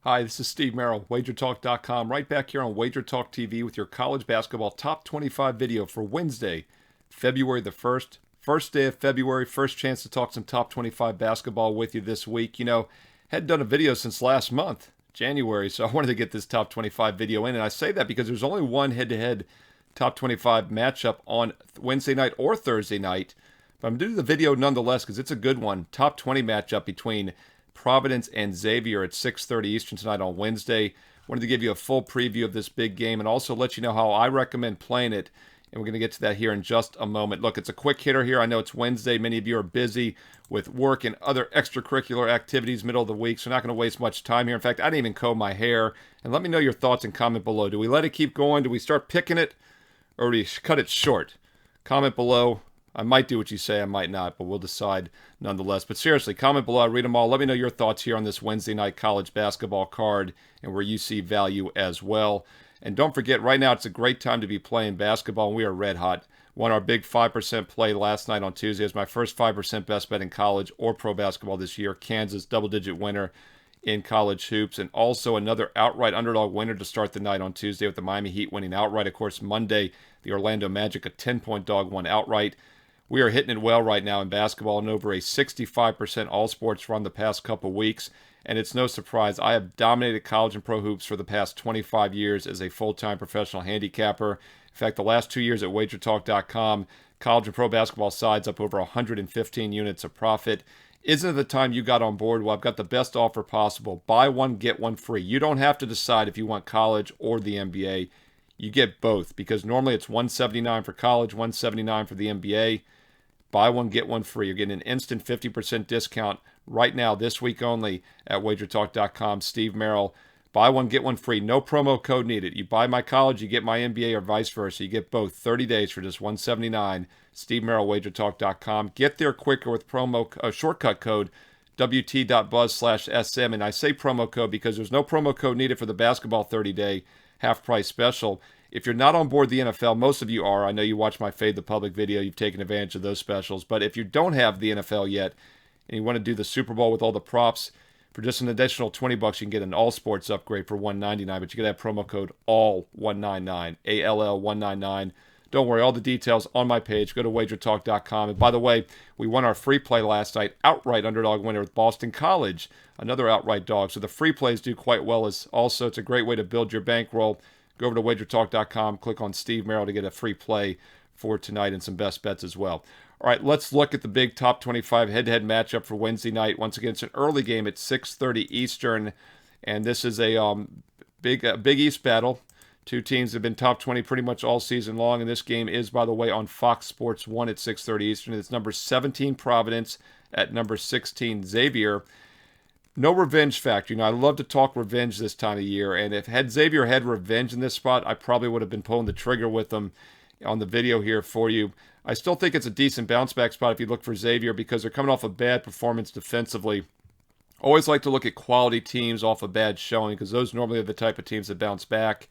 Hi, this is Steve Merril, WagerTalk.com, right back here on WagerTalk TV with your college basketball top 25 video for Wednesday, February the 1st. First day of February, first chance to talk some top 25 basketball with you this week. Hadn't done a video since last month, January, so I wanted to get this top 25 video in. And I say that because there's only one head-to-head top 25 matchup on Wednesday night or Thursday night. But I'm doing the video nonetheless because it's a good one. Top 20 matchup between Providence and Xavier at 6:30 Eastern tonight on Wednesday. Wanted to give you a full preview of this big game and also let you know how I recommend playing it. And we're going to get to that here in just a moment. Look, it's a quick hitter here. I know it's Wednesday. Many of you are busy with work and other extracurricular activities middle of the week, so I'm not going to waste much time here. In fact, I didn't even comb my hair. And let me know your thoughts and comment below. Do we let it keep going? Do we start picking it? Or do we cut it short? Comment below. I might do what you say, I might not, but we'll decide nonetheless. But seriously, comment below. I read them all. Let me know your thoughts here on this Wednesday night college basketball card and where you see value as well. And don't forget, right now it's a great time to be playing basketball, and we are red hot. Won our big 5% play last night on Tuesday. It was my first 5% best bet in college or pro basketball this year. Kansas, double-digit winner in college hoops, and also another outright underdog winner to start the night on Tuesday with the Miami Heat winning outright. Of course, Monday, the Orlando Magic, a 10-point dog, won outright. We are hitting it well right now in basketball and over a 65% all sports run the past couple weeks. And it's no surprise, I have dominated college and pro hoops for the past 25 years as a full-time professional handicapper. In fact, the last 2 years at WagerTalk.com, college and pro basketball sides up over 115 units of profit. Isn't it the time you got on board? Well, I've got the best offer possible. Buy one, get one free. You don't have to decide if you want college or the NBA. You get both because normally it's $179 for college, $179 for the NBA. Buy one, get one free. You're getting an instant 50% discount right now, this week only at WagerTalk.com. Steve Merril. Buy one, get one free. No promo code needed. You buy my college, you get my NBA, or vice versa. You get both 30 days for just $179. Steve Merril, WagerTalk.com. Get there quicker with shortcut code WT.buzz/SM. And I say promo code because there's no promo code needed for the basketball 30-day half-price special. If you're not on board the NFL, most of you are. I know you watch my Fade the Public video. You've taken advantage of those specials. But if you don't have the NFL yet and you want to do the Super Bowl with all the props, for just an additional $20, you can get an all-sports upgrade for $199. But you get that promo code ALL199, ALL199. Don't worry, all the details on my page. Go to WagerTalk.com. And by the way, we won our free play last night, outright underdog winner with Boston College, another outright dog. So the free plays do quite well. It's a great way to build your bankroll. Go over to WagerTalk.com, click on Steve Merril to get a free play for tonight and some best bets as well. All right, let's look at the big top 25 head-to-head matchup for Wednesday night. Once again, it's an early game at 6:30 Eastern, and this is a Big East battle. Two teams have been top 20 pretty much all season long, and this game is, by the way, on Fox Sports 1 at 6:30 Eastern. It's number 17 Providence at number 16 Xavier. No revenge factor. I love to talk revenge this time of year, and if Xavier had revenge in this spot, I probably would have been pulling the trigger with them on the video here for you. I still think it's a decent bounce-back spot if you look for Xavier because they're coming off a bad performance defensively. Always like to look at quality teams off a bad showing because those normally are the type of teams that bounce back.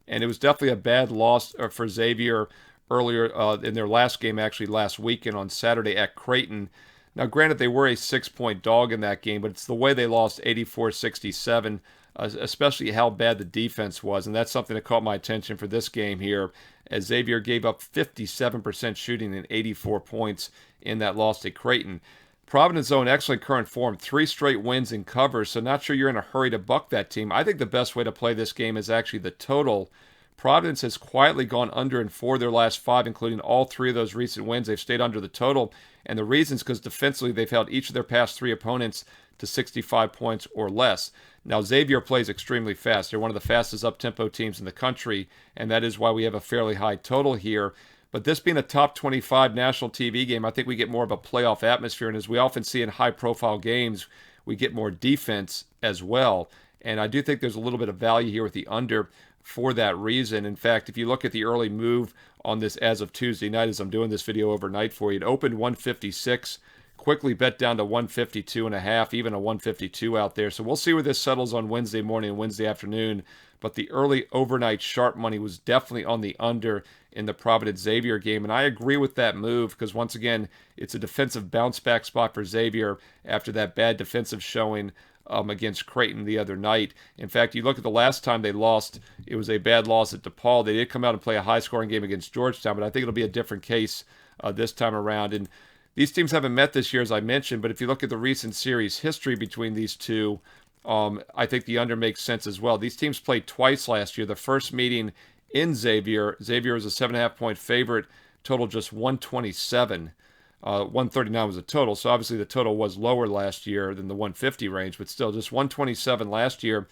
And it was definitely a bad loss for Xavier earlier in their last game, actually last weekend on Saturday at Creighton. Now, granted, they were a 6-point dog in that game, but it's the way they lost 84-67, especially how bad the defense was. And that's something that caught my attention for this game here, as Xavier gave up 57% shooting and 84 points in that loss to Creighton. Providence, though, in excellent current form, 3 straight wins and covers, so not sure you're in a hurry to buck that team. I think the best way to play this game is actually the total. Providence has quietly gone under in 4 of their last 5, including all 3 of those recent wins. They've stayed under the total, and the reason is because defensively they've held each of their past 3 opponents to 65 points or less. Now, Xavier plays extremely fast. They're one of the fastest up-tempo teams in the country, and that is why we have a fairly high total here. But this being a top 25 national TV game, I think we get more of a playoff atmosphere, and as we often see in high-profile games, we get more defense as well. And I do think there's a little bit of value here with the under for that reason. In fact, if you look at the early move on this as of Tuesday night, as I'm doing this video overnight for you, it opened 156, quickly bet down to 152.5, even a 152 out there. So we'll see where this settles on Wednesday morning and Wednesday afternoon. But the early overnight sharp money was definitely on the under in the Providence Xavier game. And I agree with that move because, once again, it's a defensive bounce back spot for Xavier after that bad defensive showing against Creighton the other night. In fact, you look at the last time they lost, it was a bad loss at DePaul. They did come out and play a high-scoring game against Georgetown, but I think it'll be a different case this time around. And these teams haven't met this year, as I mentioned, but if you look at the recent series history between these two, I think the under makes sense as well. These teams played twice last year. The first meeting in Xavier was a 7.5-point favorite, total just 127. 139 was a total, so obviously the total was lower last year than the 150 range, but still just 127 last year.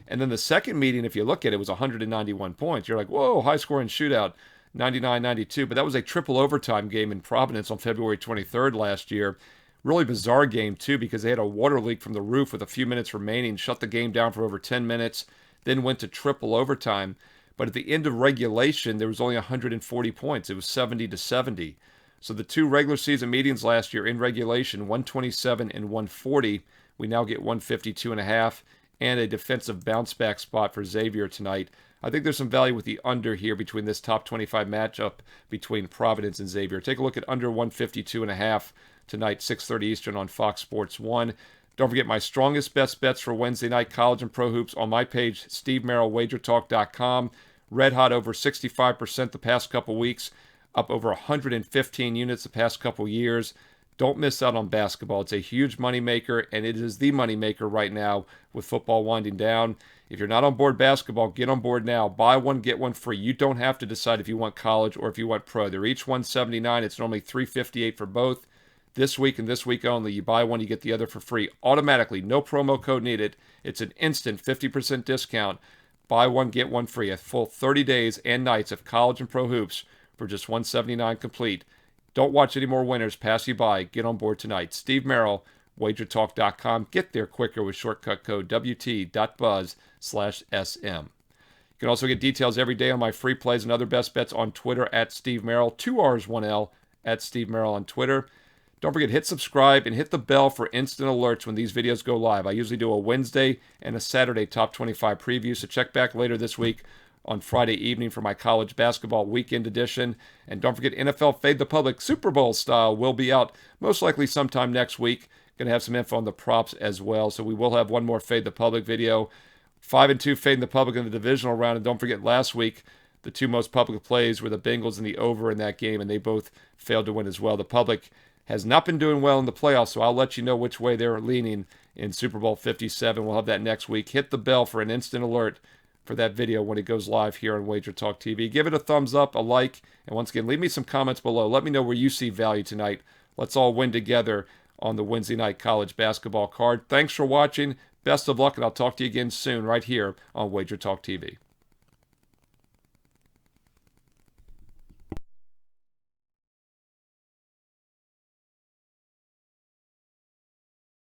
And then the second meeting, if you look at it, was 191 points. You're like, whoa, high-scoring shootout, 99-92. But that was a triple overtime game in Providence on February 23rd last year. Really bizarre game, too, because they had a water leak from the roof with a few minutes remaining, shut the game down for over 10 minutes, then went to triple overtime. But at the end of regulation, there was only 140 points. It was 70-70. So the two regular season meetings last year in regulation, 127 and 140. We now get 152.5 and a defensive bounce back spot for Xavier tonight. I think there's some value with the under here between this top 25 matchup between Providence and Xavier. Take a look at under 152.5 tonight, 6:30 Eastern on Fox Sports 1. Don't forget my strongest best bets for Wednesday night college and pro hoops on my page, Steve Merril, WagerTalk.com. Red hot over 65% the past couple weeks, up over 115 units the past couple years. Don't miss out on basketball. It's a huge moneymaker, and it is the moneymaker right now with football winding down. If you're not on board basketball, get on board now. Buy one, get one free. You don't have to decide if you want college or if you want pro. They're each $179. It's normally $358 for both. This week and this week only, you buy one, you get the other for free automatically. No promo code needed. It's an instant 50% discount. Buy one, get one free. A full 30 days and nights of college and pro hoops for just $179 complete. Don't watch any more winners pass you by. Get on board tonight. Steve Merril, WagerTalk.com. Get there quicker with shortcut code WT.buzz/SM. You can also get details every day on my free plays and other best bets on Twitter at Steve Merril. 2 R's, 1 L at Steve Merril on Twitter. Don't forget, hit subscribe and hit the bell for instant alerts when these videos go live. I usually do a Wednesday and a Saturday top 25 preview, so check back later this week on Friday evening for my college basketball weekend edition. And don't forget, NFL Fade the Public Super Bowl style will be out most likely sometime next week. Going to have some info on the props as well. So we will have one more Fade the Public video. 5-2 Fading the Public in the divisional round. And don't forget, last week, the two most public plays were the Bengals and the over in that game, and they both failed to win as well. The public has not been doing well in the playoffs, so I'll let you know which way they're leaning in Super Bowl 57. We'll have that next week. Hit the bell for an instant alert for that video when it goes live here on WagerTalk TV. Give it a thumbs up, a like, and once again, leave me some comments below. Let me know where you see value tonight. Let's all win together on the Wednesday night college basketball card. Thanks for watching. Best of luck, and I'll talk to you again soon right here on WagerTalk TV.